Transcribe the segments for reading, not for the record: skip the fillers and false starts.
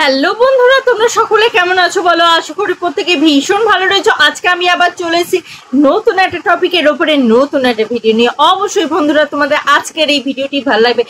Hello বন্ধুরা, তোমরা সকলে কেমন আছো বলো? আশা করি প্রত্যেকে ভীষণ ভালো রয়েছো। আজকে আমি আবার চলে এসেছি নতুন একটা টপিকের উপরে, নতুন একটা ভিডিও নিয়ে। অবশ্যই বন্ধুরা তোমাদের আজকের এই ভিডিওটি ভালো লাগবে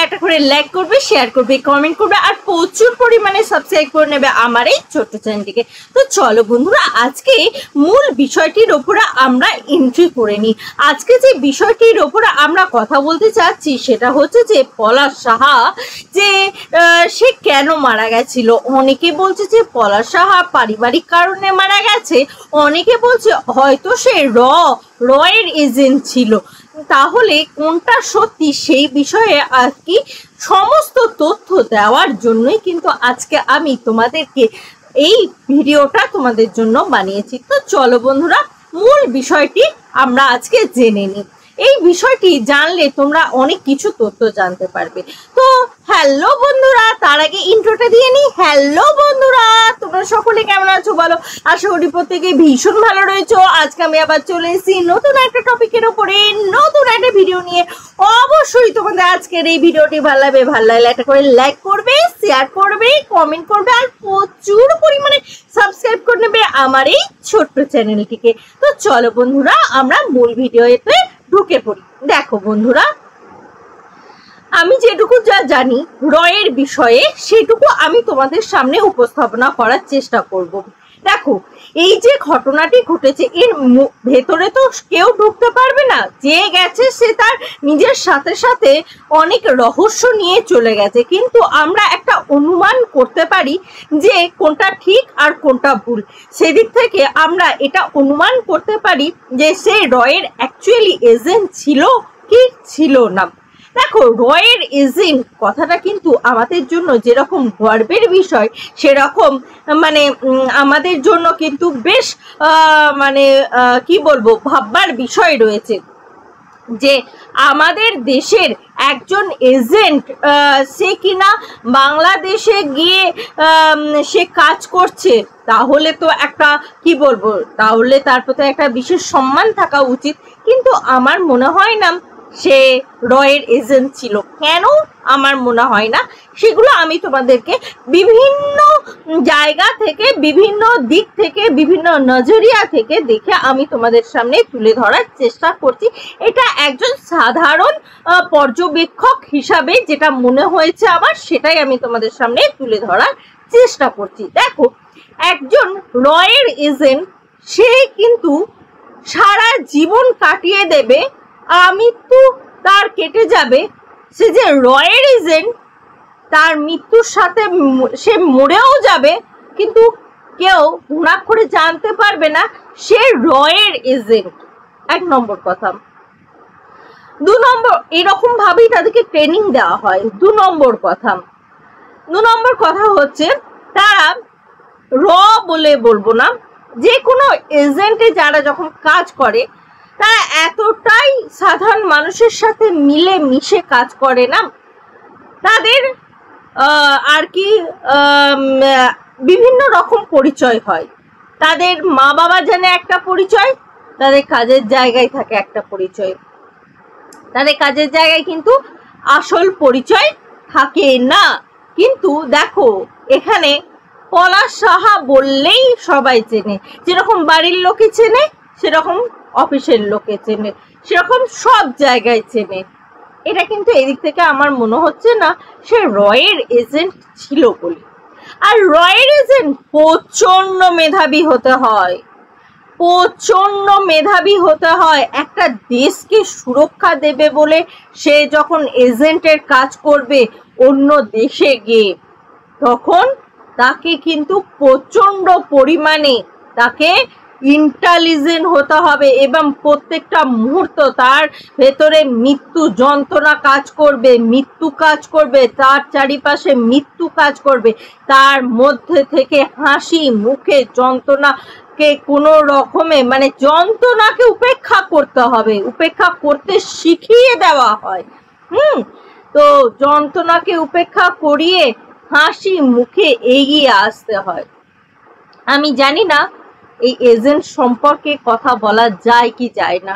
একটা করে লাইক করবে, শেয়ার করবে, কমেন্ট করবে আর প্রচুর পরিমাণে সাবস্ক্রাইব করে নেবে আমার এই ছোট্ট চ্যানেলটিকে। তো চলো বন্ধুরা, আজকে মূল বিষয়টির ওপরে আমরা এন্ট্রি করে নিই। আজকে যে বিষয়টির ওপরে আমরা কথা বলতে চাচ্ছি সেটা হচ্ছে যে পলাশ সাহা যে সে কেন মারা গেছিল। অনেকে বলছে যে পলাশ সাহা পারিবারিক কারণে মারা গেছে, অনেকে বলছে হয়তো সে রয়ের এজেন্ট ছিল। তাহলে কোনটা সত্যি সেই বিষয়ে আর কি সমস্ত তথ্য দেওয়ার জন্যই কিন্তু আজকে আমি তোমাদেরকে এই ভিডিওটা তোমাদের জন্য বানিয়েছি। তো চলো বন্ধুরা, মূল বিষয়টি আমরা আজকে জেনে নিই। এই বিষয়টি জানলে তোমরা অনেক কিছু তথ্য জানতে পারবে। তো হ্যালো বন্ধুরা, তার আগে ইন্ট্রোটা দিয়ে নিই। হ্যালো বন্ধুরা, তোমরা সকলে কেমন আছো বলো? আশা করি প্রত্যেকে ভীষণ ভালো রয়েছো। আজকে আমি আবার চলে এসেছি নতুন একটা টপিকের উপরে, নতুন একটা ভিডিও নিয়ে। অবশ্যই তোমাদের আজকের এই ভিডিওটি ভালো লাগলে একটা করে লাইক করবে, শেয়ার করবে, কমেন্ট করবে আর প্রচুর পরিমাণে সাবস্ক্রাইব করে নেবে আমার এই ছোট্ট চ্যানেলটিকে। তো চলো বন্ধুরা, আমরা মূল ভিডিওতে ঢুকে পড়ি। দেখো বন্ধুরা, আমি যেটুকু যা জানি রয়ের বিষয়ে সেটুকু আমি তোমাদের সামনে উপস্থাপনা করার চেষ্টা করব। দেখো, এই যে ঘটনাটি ঘটেছে এর ভেতরে তো কেউ ঢুকতে পারবে না। যে গেছে সে তার নিজের সাথে সাথে অনেক রহস্য নিয়ে চলে গেছে, কিন্তু আমরা একটা অনুমান করতে পারি যে কোনটা ঠিক আর কোনটা ভুল। সেদিক থেকে আমরা এটা অনুমান করতে পারি যে সে রয়ের অ্যাকচুয়ালি এজেন্ট ছিল কি ছিল না। দেখো, রয়ের এজেন্ট কথাটা কিন্তু আমাদের জন্য যেরকম গর্বের বিষয়, সেরকম আমাদের জন্য কিন্তু বেশ কি বলবো, ভাববার বিষয় রয়েছে যে আমাদের দেশের একজন এজেন্ট সে কিনা বাংলাদেশে গিয়ে সে কাজ করছে। তাহলে তো একটা কি বলবো, তাহলে তার প্রতি একটা বিশেষ সম্মান থাকা উচিত। কিন্তু আমার মনে হয় না সে রয়ের এজেন্ট ছিল। কেন আমার মনে হয় না, সেগুলো আমি তোমাদেরকে বিভিন্ন জায়গা থেকে, বিভিন্ন দিক থেকে, বিভিন্ন নজরিয়া থেকে দেখে আমি তোমাদের সামনে তুলে ধরার চেষ্টা করছি। এটা একজন সাধারণ পর্যবেক্ষক হিসাবে যেটা মনে হয়েছে আমার, সেটাই আমি তোমাদের সামনে তুলে ধরার চেষ্টা করছি। দেখো, একজন রয়ের এজেন্ট সে কিন্তু সারা জীবন কাটিয়ে দেবে, মৃত্যু তার কেটে যাবে। সে যে রয়ের এজেন্ট, তার মৃত্যুর সাথে সে মরেও যাবে, কিন্তু কেউ ঘুণাক্ষরে জানতে পারবে না সে রয়ের এজেন্ট। এক নম্বর কথা। 2 নম্বর, এরকম ভাবেই তাদেরকে ট্রেনিং দেওয়া হয়। 2 নম্বর কথা হচ্ছে তারা বলে বলবো না, যে কোনো এজেন্টে যারা যখন কাজ করে তারা এতটাই সাধারণ মানুষের সাথে মিলে মিশে কাজ করে না। তাদের আর কি বিভিন্ন রকম পরিচয় হয়। তাদের মা বাবা জানে একটা পরিচয়, তাদের কাজের জায়গায় থাকে একটা পরিচয়, তাদের কাজের জায়গায় কিন্তু আসল পরিচয় থাকে না। কিন্তু দেখো, এখানে পলাশ সাহা বললেই সবাই চেনে। যেরকম বাড়ির লোকে চেনে, সেরকম অফিসের লোকে চেনে, সেরকম সব জায়গায় চেনে। এটা কিন্তু এদিক থেকে আমার মনে হচ্ছে না সে রয়ের এজেন্ট ছিল বলে। আর রয়ের এজেন্ট প্রচন্ড মেধাবী হতে হয়, প্রচন্ড মেধাবী হতে হয়। একটা দেশকে সুরক্ষা দেবে বলে সে যখন এজেন্টের কাজ করবে অন্য দেশে গিয়ে, তখন তাকে কিন্তু প্রচন্ড পরিমাণে তাকে ইন্টেলিজেন্ট হতে হবে এবং প্রত্যেকটা মুহূর্ত তার ভেতরে মৃত্যু যন্ত্রণা কাজ করবে, মৃত্যু কাজ করবে, তার চারিপাশে মৃত্যু কাজ করবে। তার মধ্যে থেকে হাসি মুখে যন্ত্রণাকে কোনো রকমে যন্ত্রণাকে উপেক্ষা করতে হবে, উপেক্ষা করতে শিখিয়ে দেওয়া হয়। তো যন্ত্রণাকে উপেক্ষা করিয়ে হাসি মুখে এগিয়ে আসতে হয়। আমি জানি না এই এজেন্ট সম্পর্কে কথা বলা যায় কি যায় না।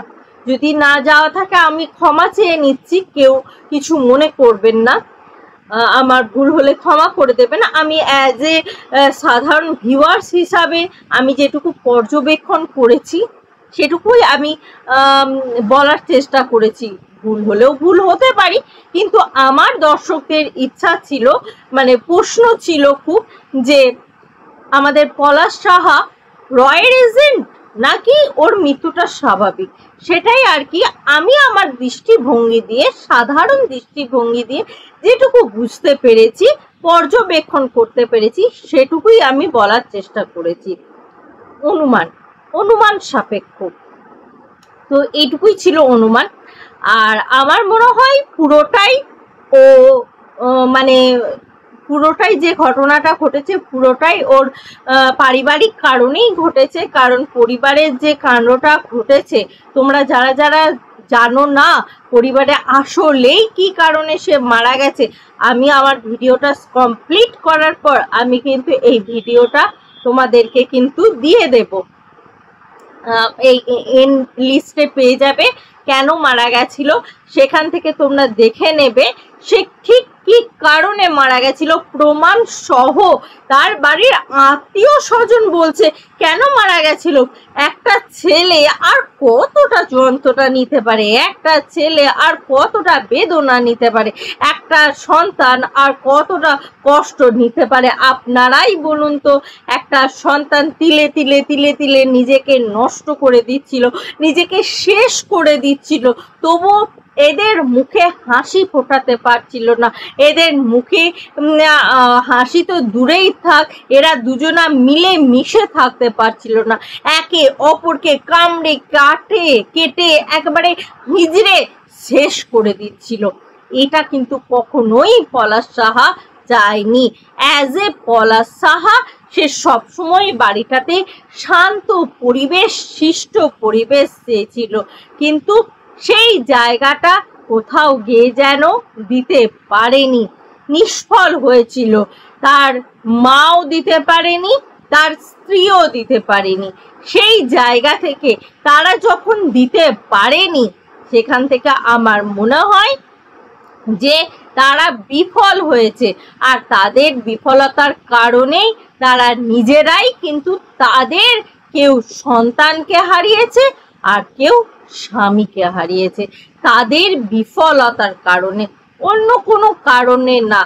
যদি না যাওয়া থাকে আমি ক্ষমা চেয়ে নিচ্ছি, কেউ কিছু মনে করবেন না। আমার ভুল হলে ক্ষমা করে দেবেন। আমি অ্যাজ এ সাধারণ ভিউয়ার্স হিসাবে আমি যেটুকু পর্যবেক্ষণ করেছি সেটুকুই আমি বলার চেষ্টা করেছি। ভুল হলেও ভুল হতে পারি, কিন্তু আমার দর্শকদের ইচ্ছা ছিল, মানে প্রশ্ন ছিল খুব, যে আমাদের পলাশ সাহা রয়ের এজেন্ট নাকি ওর মৃত্যুটা স্বাভাবিক, সেটাই আর কি আমি আমার দৃষ্টিভঙ্গি দিয়ে, সাধারণ দৃষ্টিভঙ্গি দিয়ে যেটুকু বুঝতে পেরেছি, পর্যবেক্ষণ করতে পেরেছি, সেটুকুই আমি বলার চেষ্টা করেছি। অনুমান সাপেক্ষ, তো এইটুকুই ছিল অনুমান। আর আমার মনে হয় পুরোটাই মানে পুরোটাই যে ঘটনাটা ঘটেছে পুরোটাই ওর পারিবারিক কারণেই ঘটেছে। কারণ পরিবারের যে কাণ্ডটা ঘটেছে, তোমরা যারা যারা জানো না পরিবারে আসলেই কি কারণে সে মারা গেছে, আমি আমার ভিডিওটা কমপ্লিট করার পর আমি কিন্তু এই ভিডিওটা তোমাদেরকে কিন্তু দিয়ে দেব, এই এন্ড লিস্টে পেয়ে যাবে কেন মারা গেছিল, সেখান থেকে তোমরা দেখে নেবে সে ঠিক কি কারণে মারা গেছিল, প্রমাণ সহ। তার বাড়ির আত্মীয় স্বজন বলছে কেন মারা গেছিল। একটা ছেলে আর কতটা যন্ত্রণা নিতে পারে, একটা ছেলে আর কতটা বেদনা নিতে পারে, একটা সন্তান আর কতটা কষ্ট নিতে পারে, আপনারাই বলুন তো। একটা সন্তান তিলে তিলে তিলে তিলে নিজেকে নষ্ট করে দিচ্ছিল, নিজেকে শেষ করে দিচ্ছিল, তবুও এদের মুখে হাসি ফোটাতে পারছিল না। এদের মুখে হাসি তো দূরেই থাক, এরা দুজনা মিলে মিশে থাকতে পারছিল না, একে অপরকে কামড়ে কেটে একেবারে হিজড়ে শেষ করে দিচ্ছিল। এটা কিন্তু কখনোই পলাশ সাহা চায়নি। অ্যাজ এ পলাশ সাহা সে সবসময় বাড়িটাতে শান্ত পরিবেশ, শিষ্ট পরিবেশ চেয়েছিল, কিন্তু সেই জায়গাটা কোথাও গিয়ে যেন দিতে পারেনি, নিষ্ফল হয়েছিল। তার মাও দিতে পারেনি, তার স্ত্রীও দিতে পারেনি। সেই জায়গা থেকে তারা যখন দিতে পারেনি, সেখান থেকে আমার মনে হয় যে তারা বিফল হয়েছে। আর তাদের বিফলতার কারণেই তারা নিজেরাই কিন্তু তাদের কেউ সন্তানকে হারিয়েছে আর কেউ স্বামীকে হারিয়েছে, তাদের বিফলতার কারণে, অন্য কোনো কারণে না।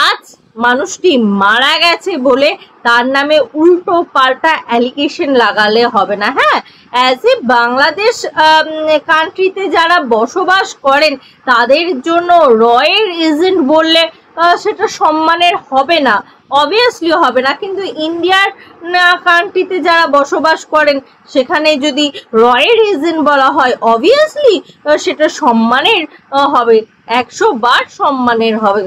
আজ মানুষটি মারা গেছে বলে তার নামে উল্টো পাল্টা অ্যালিগেশন লাগালে হবে না। হ্যাঁ, অ্যাজ এ বাংলাদেশ কান্ট্রিতে যারা বসবাস করেন তাদের জন্য রয়ের এজেন্ট বললে সেটা সম্মানের হবে না, অবভিয়াসলি হবে না। কিন্তু ইন্ডিয়ার কান্ট্রিতে যারা বসবাস করেন সেখানে যদি রয়ের এজেন্ট বলা হয়, অবভিয়াসলি সেটা সম্মানের হবে, 100 বার সম্মানের হবে।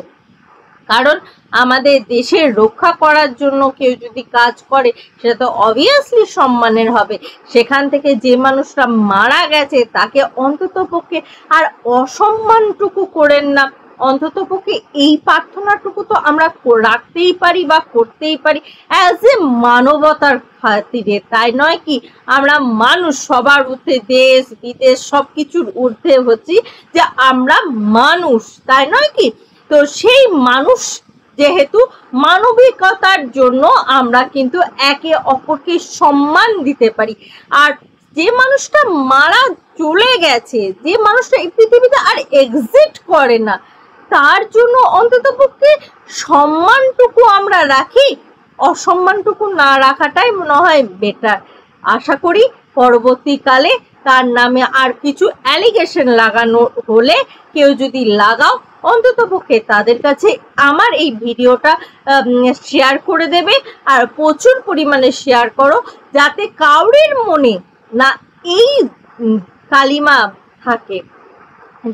কারণ আমাদের দেশের রক্ষা করার জন্য কেউ যদি কাজ করে সেটা তো অবভিয়াসলি সম্মানের হবে। সেখান থেকে যে মানুষটা মারা গেছে তাকে অন্ততপক্ষে আর অসম্মানটুকু করেন না, অন্ততপক্ষে এই প্রার্থনাটুকু তো আমরা রাখতেই পারি বা করতেই পারি অ্যাজ এ মানবতার খাতিরে, তাই নয় কি? আমরা মানুষ, সবার ঊর্ধ্বে, দেশ বিদেশ সবকিছুর ঊর্ধ্বে হচ্ছি যে আমরা মানুষ, তাই নয় কি? তো সেই মানুষ যেহেতু, মানবিকতার জন্য আমরা কিন্তু একে অপরকে সম্মান দিতে পারি। আর যে মানুষটা মারা চলে গেছে, যে মানুষটা এই পৃথিবীতে আর এক্সিস্ট করে না, তার জন্য অন্ততপক্ষে সম্মানটুকু আমরা রাখি, অসম্মানটুকু না রাখাটাই মনে হয় বেটার। আশা করি পরবর্তীকালে তার নামে আর কিছু অ্যালিগেশন লাগানো হলে কেউ যদি লাগাও, অন্ততপক্ষে তাদের কাছে আমার এই ভিডিওটা শেয়ার করে দেবে, আর প্রচুর পরিমাণে শেয়ার করো, যাতে কাউরির মনে না এই কালিমা থাকে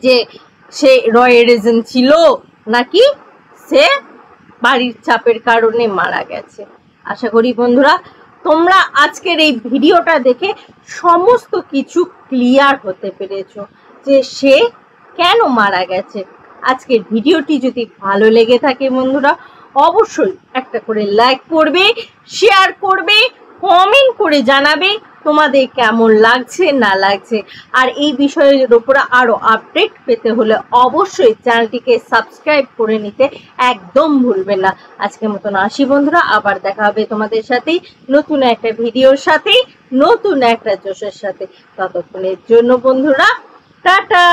যে সে রয়ের এজেন্ট ছিল নাকি সে বাড়ির চাপের কারণে মারা গেছে। আশা করি বন্ধুরা তোমরা আজকের এই ভিডিওটা দেখে সমস্ত কিছু ক্লিয়ার হতে পেরেছো যে সে কেন মারা গেছে। আজকের ভিডিওটি যদি ভালো লেগে থাকে বন্ধুরা অবশ্যই একটা করে লাইক করবে, শেয়ার করবে, কমেন্ট করে জানাবে তোমাদের কেমন লাগছে না লাগছে। আর এই বিষয়ের উপরে আরো আপডেট পেতে হলে অবশ্যই চ্যানেলটিকে সাবস্ক্রাইব করে নিতে একদম ভুলবেন না। আজকের মতন আসি বন্ধুরা, আবার দেখা হবে তোমাদের সাথেই নতুন একটা ভিডিওর সাথেই, নতুন একটা জোশের সাথে। ততক্ষণের জন্য বন্ধুরা টাটা।